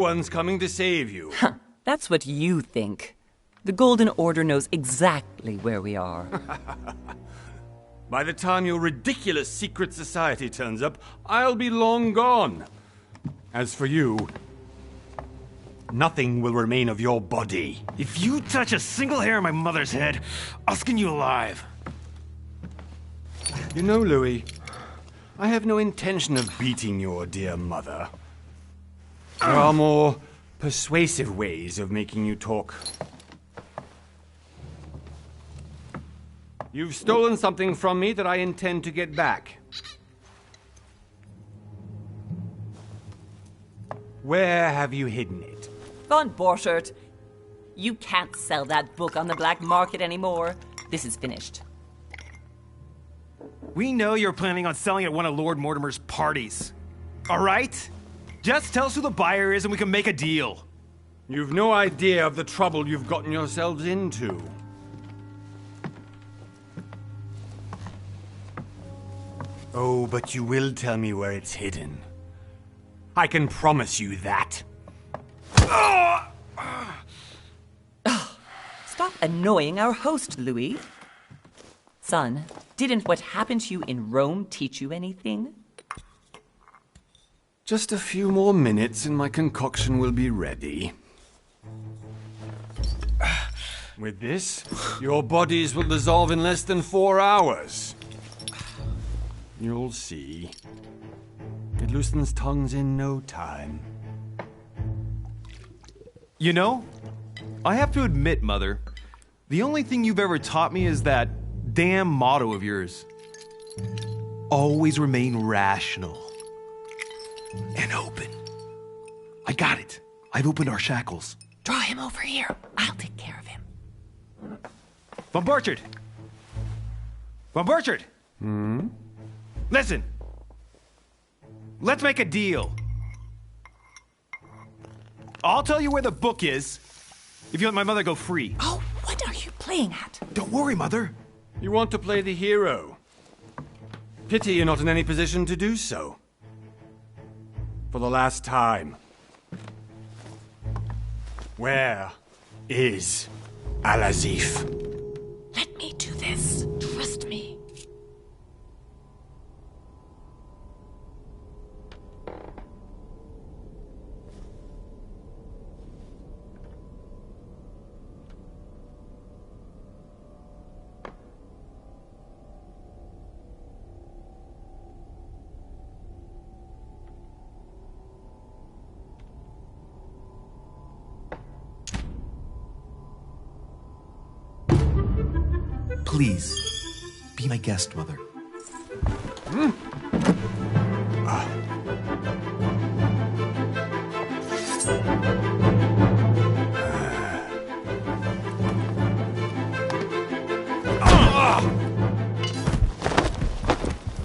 one's coming to save you. That's what you think. The Golden Order knows exactly where we are. By the time your ridiculous secret society turns up, I'll be long gone. As for you, nothing will remain of your body. If you touch a single hair on my mother's head, I'll skin you alive. You know, Louis, I have no intention of beating your dear mother. There are more persuasive ways of making you talk. You've stolen something from me that I intend to get back. Where have you hidden it? Von Borchert, you can't sell that book on the black market anymore. This is finished. We know you're planning on selling at one of Lord Mortimer's parties. All right? Just tell us who the buyer is and we can make a deal. You've no idea of the trouble you've gotten yourselves into. Oh, but you will tell me where it's hidden. I can promise you that. Stop annoying our host, Louis. Son, didn't what happened to you in Rome teach you anything? Just a few more minutes and my concoction will be ready. With this, your bodies will dissolve in less than 4 hours. You'll see. It loosens tongues in no time. You know, I have to admit, Mother, the only thing you've ever taught me is that damn motto of yours. Always remain rational. And open. I got it. I've opened our shackles. Draw him over here. I'll take care of him. Von Borchert! Von Borchert! Listen. Let's make a deal. I'll tell you where the book is if you let my mother go free. Oh, what are you playing at? Don't worry, Mother. You want to play the hero. Pity you're not in any position to do so. For the last time. Where is Al-Azif? Let me do this. Trust me. Please, be my guest, Mother.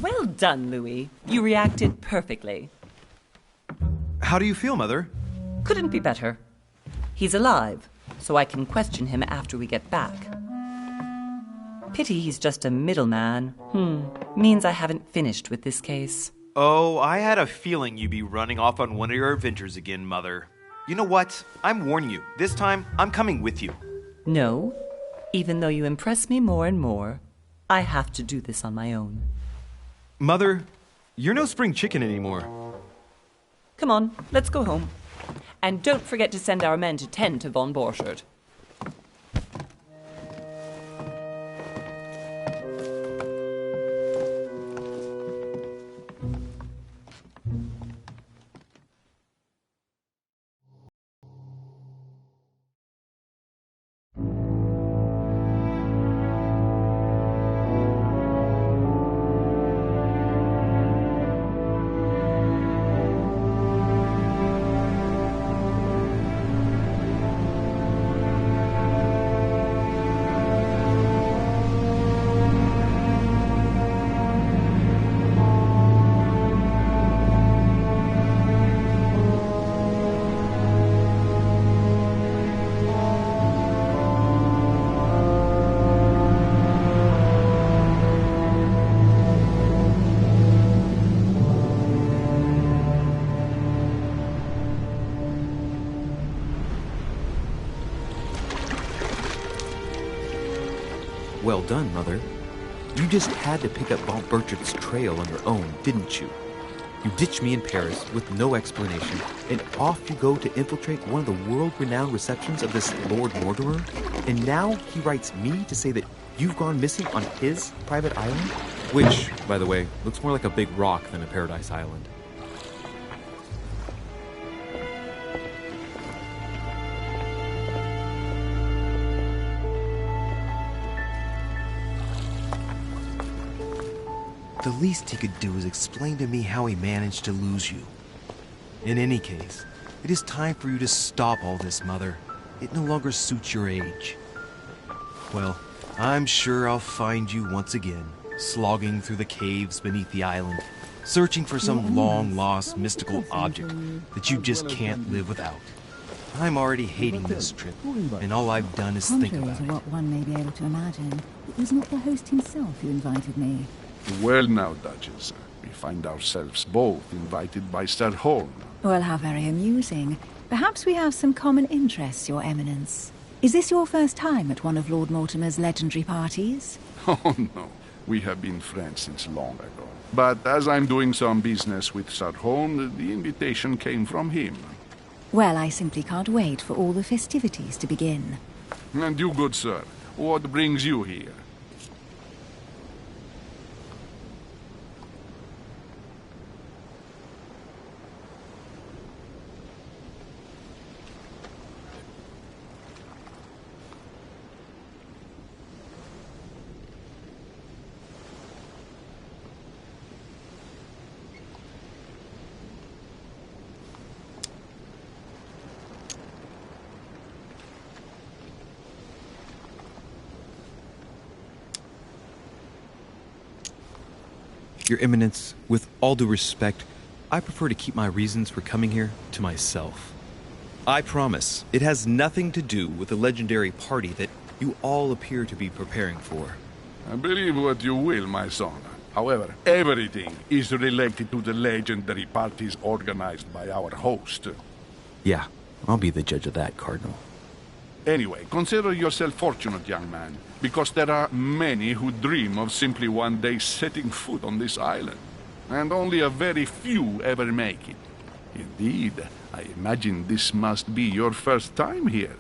Well done, Louis. You reacted perfectly. How do you feel, Mother? Couldn't be better. He's alive, so I can question him after we get back. Pity he's just a middleman. Means I haven't finished with this case. Oh, I had a feeling you'd be running off on one of your adventures again, Mother. You know what? I'm warning you. This time, I'm coming with you. No, even though you impress me more and more, I have to do this on my own. Mother, you're no spring chicken anymore. Come on, let's go home. And don't forget to send our men to tend to Von Borchert. Well done, Mother. You just had to pick up Von Burchard's trail on your own, didn't you? You ditched me in Paris with no explanation, and off you go to infiltrate one of the world-renowned receptions of this Lord Mortimer? And now he writes me to say that you've gone missing on his private island? Which, by the way, looks more like a big rock than a paradise island. The least he could do is explain to me how he managed to lose you. In any case, it is time for you to stop all this, Mother. It no longer suits your age. Well, I'm sure I'll find you once again, slogging through the caves beneath the island, searching for some long-lost mystical object that you just can't live without. I'm already hating this trip, and all I've done is think about it. What one may be able to imagine, it was not the host himself who invited me. Well now, Duchess, we find ourselves both invited by Sir Holm. Well, how very amusing. Perhaps we have some common interests, Your Eminence. Is this your first time at one of Lord Mortimer's legendary parties? Oh no, we have been friends since long ago. But as I'm doing some business with Sir Holm, the invitation came from him. Well, I simply can't wait for all the festivities to begin. And you, good sir, what brings you here? Your Eminence, with all due respect, I prefer to keep my reasons for coming here to myself. I promise, it has nothing to do with the legendary party that you all appear to be preparing for. I believe what you will, my son. However, everything is related to the legendary parties organized by our host. Yeah, I'll be the judge of that, Cardinal. Anyway, consider yourself fortunate, young man, because there are many who dream of simply one day setting foot on this island, and only a very few ever make it. Indeed, I imagine this must be your first time here.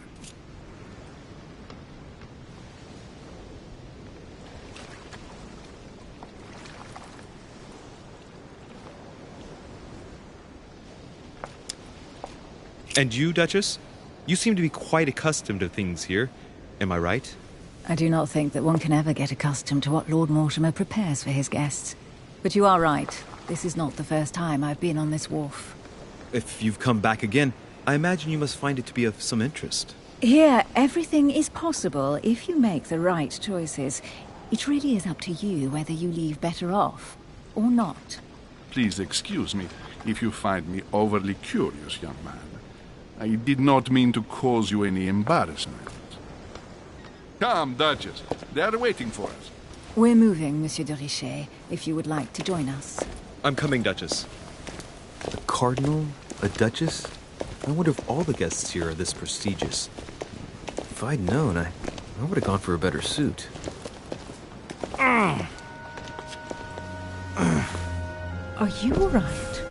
And you, Duchess? You seem to be quite accustomed to things here. Am I right? I do not think that one can ever get accustomed to what Lord Mortimer prepares for his guests. But you are right. This is not the first time I've been on this wharf. If you've come back again, I imagine you must find it to be of some interest. Here, everything is possible if you make the right choices. It really is up to you whether you leave better off or not. Please excuse me if you find me overly curious, young man. I did not mean to cause you any embarrassment. Come, Duchess. They are waiting for us. We're moving, Monsieur de Richet, if you would like to join us. I'm coming, Duchess. A cardinal? A duchess? I wonder if all the guests here are this prestigious. If I'd known, I would have gone for a better suit. Are you all right?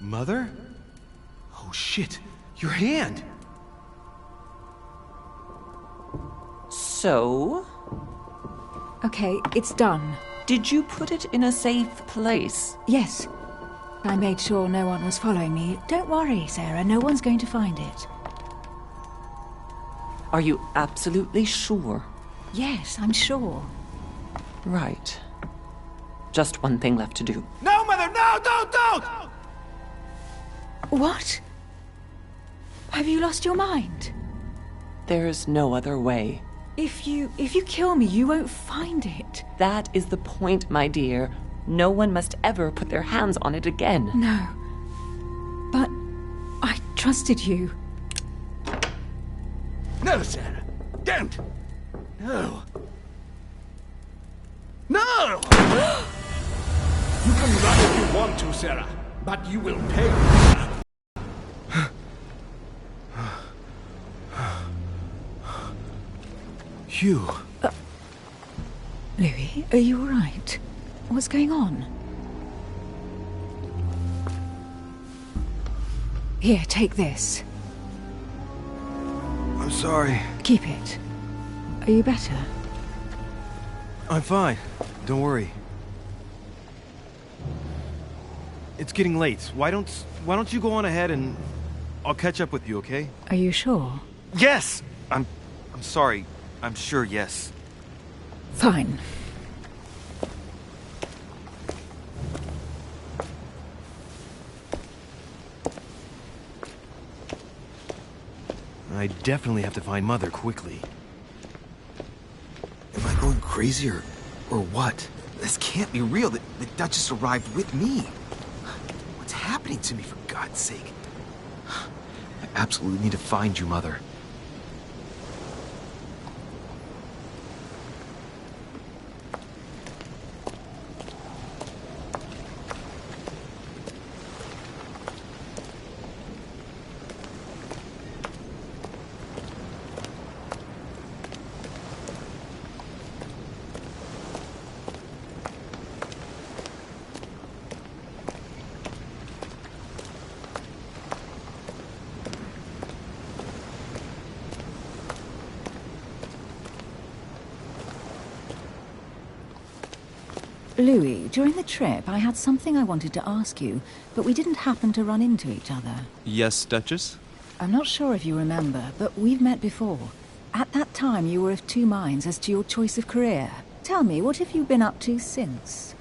Mother? Oh shit, your hand! So? Okay, it's done. Did you put it in a safe place? Yes. I made sure no one was following me. Don't worry, Sarah, no one's going to find it. Are you absolutely sure? Yes, I'm sure. Right. Just one thing left to do. No, Mother, no, don't! What? Have you lost your mind? There's no other way. If you kill me, you won't find it. That is the point, my dear. No one must ever put their hands on it again. No. But I trusted you. No, Sarah. Don't! No. No! You can run if you want to, Sarah, but you will pay. Hugh. Louis, are you all right? What's going on? Here, take this. I'm sorry. Keep it. Are you better? I'm fine. Don't worry. It's getting late. Why don't you go on ahead and I'll catch up with you, okay? Are you sure? Yes! I'm sorry. I'm sure, yes. Fine. I definitely have to find Mother quickly. Am I going crazy or what? This can't be real. The Duchess arrived with me. What's happening to me, for God's sake? I absolutely need to find you, Mother. Louis, during the trip, I had something I wanted to ask you, but we didn't happen to run into each other. Yes, Duchess? I'm not sure if you remember, but we've met before. At that time, you were of two minds as to your choice of career. Tell me, what have you been up to since?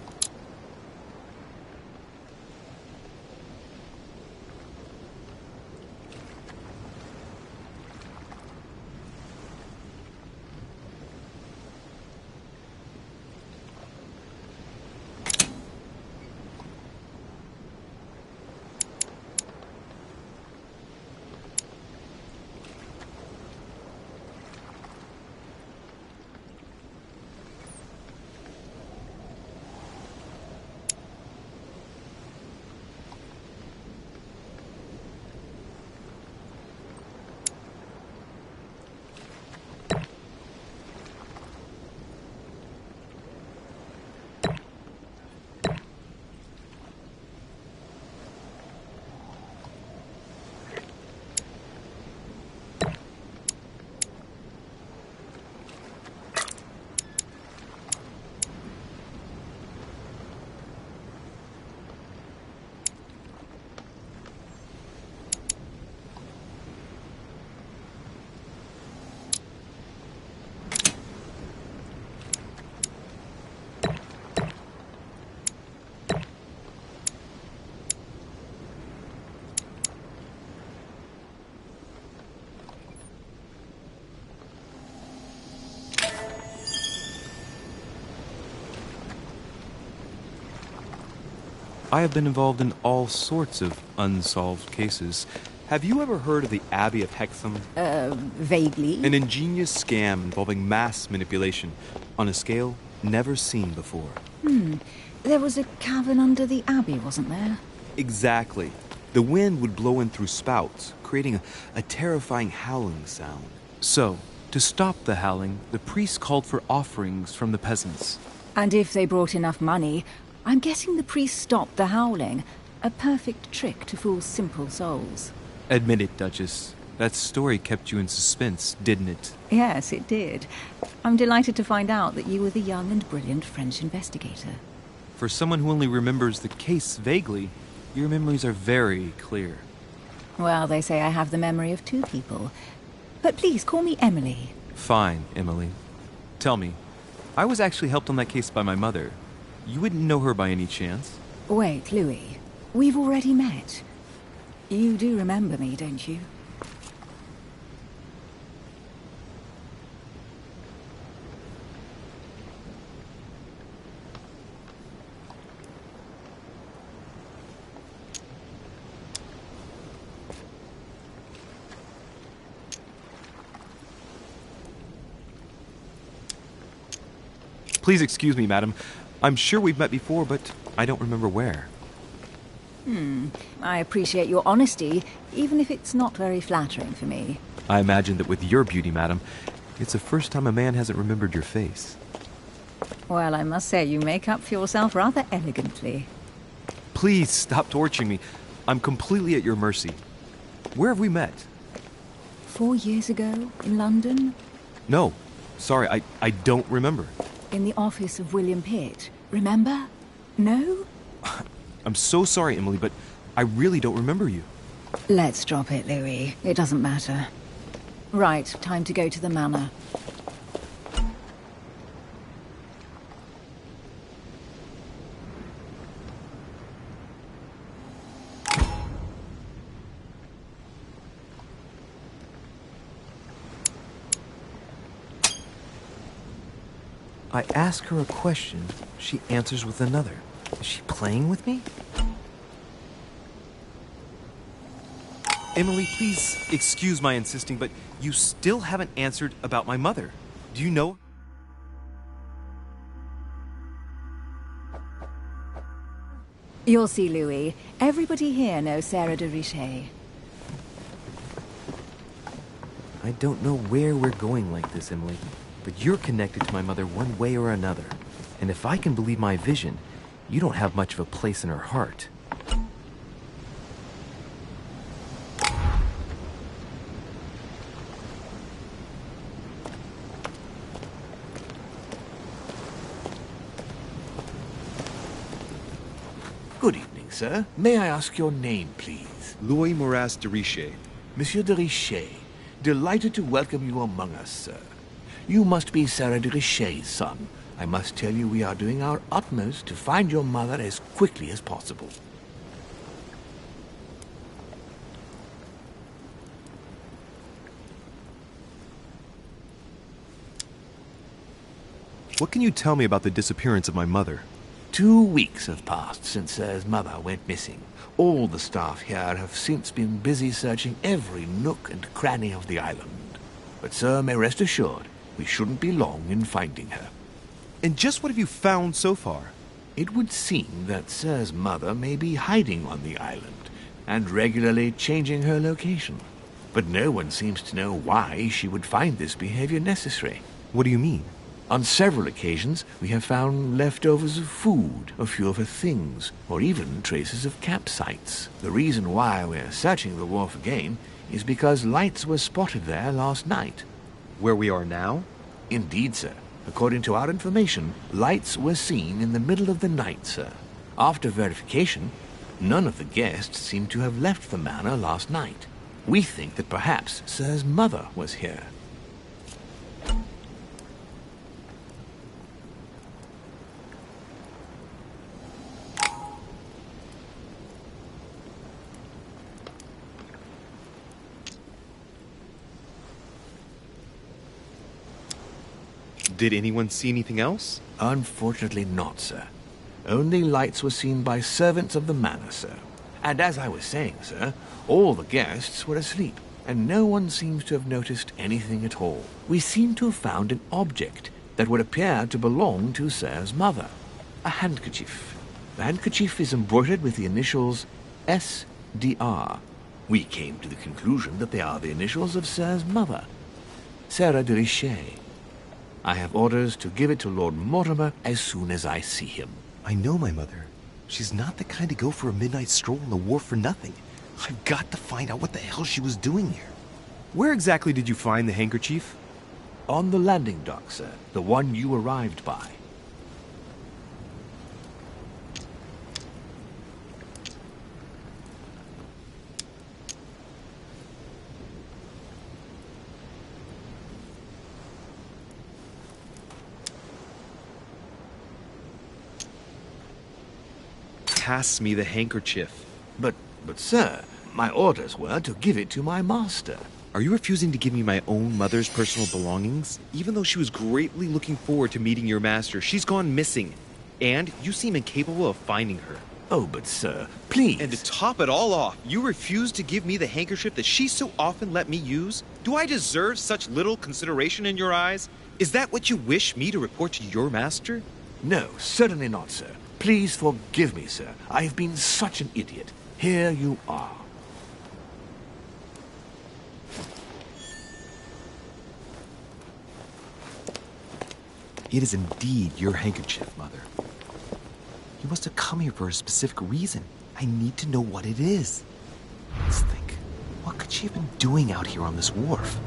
I have been involved in all sorts of unsolved cases. Have you ever heard of the Abbey of Hexham? Vaguely. An ingenious scam involving mass manipulation on a scale never seen before. There was a cavern under the abbey, wasn't there? Exactly. The wind would blow in through spouts, creating a terrifying howling sound. So, to stop the howling, the priests called for offerings from the peasants. And if they brought enough money, I'm guessing the priest stopped the howling. A perfect trick to fool simple souls. Admit it, Duchess. That story kept you in suspense, didn't it? Yes, it did. I'm delighted to find out that you were the young and brilliant French investigator. For someone who only remembers the case vaguely, your memories are very clear. Well, they say I have the memory of two people. But please, call me Emily. Fine, Emily. Tell me, I was actually helped on that case by my mother. You wouldn't know her by any chance? Wait, Louis. We've already met. You do remember me, don't you? Please excuse me, madam. I'm sure we've met before, but I don't remember where. I appreciate your honesty, even if it's not very flattering for me. I imagine that with your beauty, madam, it's the first time a man hasn't remembered your face. Well, I must say you make up for yourself rather elegantly. Please stop torturing me. I'm completely at your mercy. Where have we met? 4 years ago, in London? No. Sorry, I don't remember. In the office of William Pitt. Remember? No? I'm so sorry, Emily, but I really don't remember you. Let's drop it, Louis. It doesn't matter. Right, time to go to the manor. I ask her a question, she answers with another. Is she playing with me? Emily, please excuse my insisting, but you still haven't answered about my mother. Do you know? You'll see, Louis. Everybody here knows Sarah de Richet. I don't know where we're going like this, Emily, but you're connected to my mother one way or another. And if I can believe my vision, you don't have much of a place in her heart. Good evening, sir. May I ask your name, please? Louis Moras de Richet. Monsieur de Richet. Delighted to welcome you among us, sir. You must be Sarah de Richet's son. I must tell you we are doing our utmost to find your mother as quickly as possible. What can you tell me about the disappearance of my mother? 2 weeks have passed since Sir's mother went missing. All the staff here have since been busy searching every nook and cranny of the island. But Sir may rest assured, we shouldn't be long in finding her. And just what have you found so far? It would seem that Sir's mother may be hiding on the island and regularly changing her location. But no one seems to know why she would find this behavior necessary. What do you mean? On several occasions, we have found leftovers of food, a few of her things, or even traces of campsites. The reason why we're searching the wharf again is because lights were spotted there last night. Where we are now? Indeed, sir. According to our information, lights were seen in the middle of the night, sir. After verification, none of the guests seem to have left the manor last night. We think that perhaps Sir's mother was here. Did anyone see anything else? Unfortunately not, sir. Only lights were seen by servants of the manor, sir. And as I was saying, sir, all the guests were asleep, and no one seems to have noticed anything at all. We seem to have found an object that would appear to belong to Sir's mother. A handkerchief. The handkerchief is embroidered with the initials S.D.R. We came to the conclusion that they are the initials of Sir's mother, Sarah de Richet. I have orders to give it to Lord Mortimer as soon as I see him. I know my mother. She's not the kind to go for a midnight stroll on the wharf for nothing. I've got to find out what the hell she was doing here. Where exactly did you find the handkerchief? On the landing dock, sir. The one you arrived by. Pass me the handkerchief. But sir, my orders were to give it to my master. Are you refusing to give me my own mother's personal belongings? Even though she was greatly looking forward to meeting your master, she's gone missing. And you seem incapable of finding her. Oh, but sir, please. And to top it all off, you refuse to give me the handkerchief that she so often let me use? Do I deserve such little consideration in your eyes? Is that what you wish me to report to your master? No, certainly not, sir. Please forgive me, sir. I have been such an idiot. Here you are. It is indeed your handkerchief, Mother. You must have come here for a specific reason. I need to know what it is. Let's think. What could she have been doing out here on this wharf?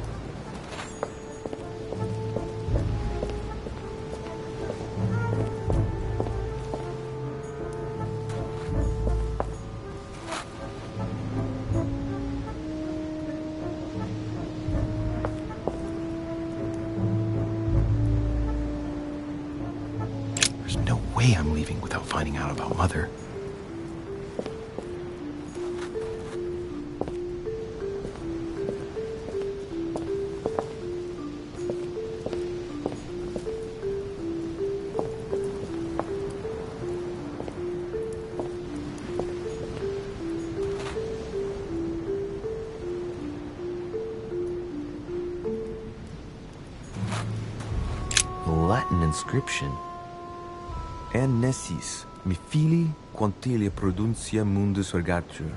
There's no way I'm leaving without finding out about Mother. Latin inscription. En nessis, mi fili, quantilia produncia mundus ergatur.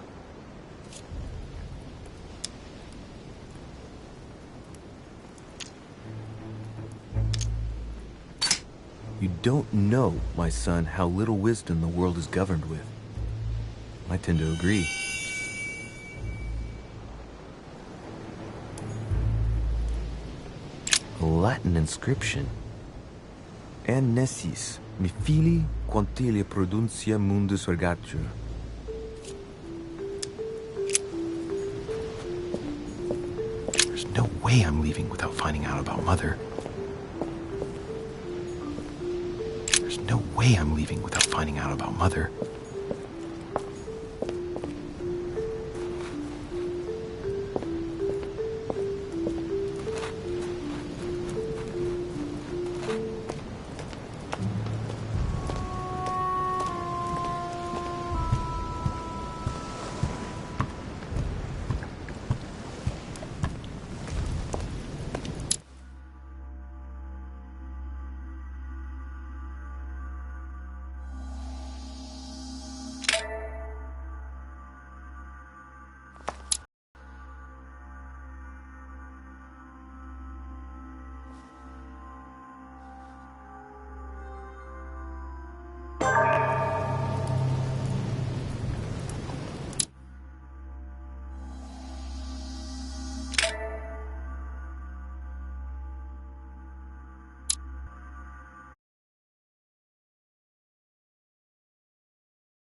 You don't know, my son, how little wisdom the world is governed with. I tend to agree. A Latin inscription. En nessis, mi fili, quantilia produncia mundus ergatur. There's no way I'm leaving without finding out about Mother. There's no way I'm leaving without finding out about Mother.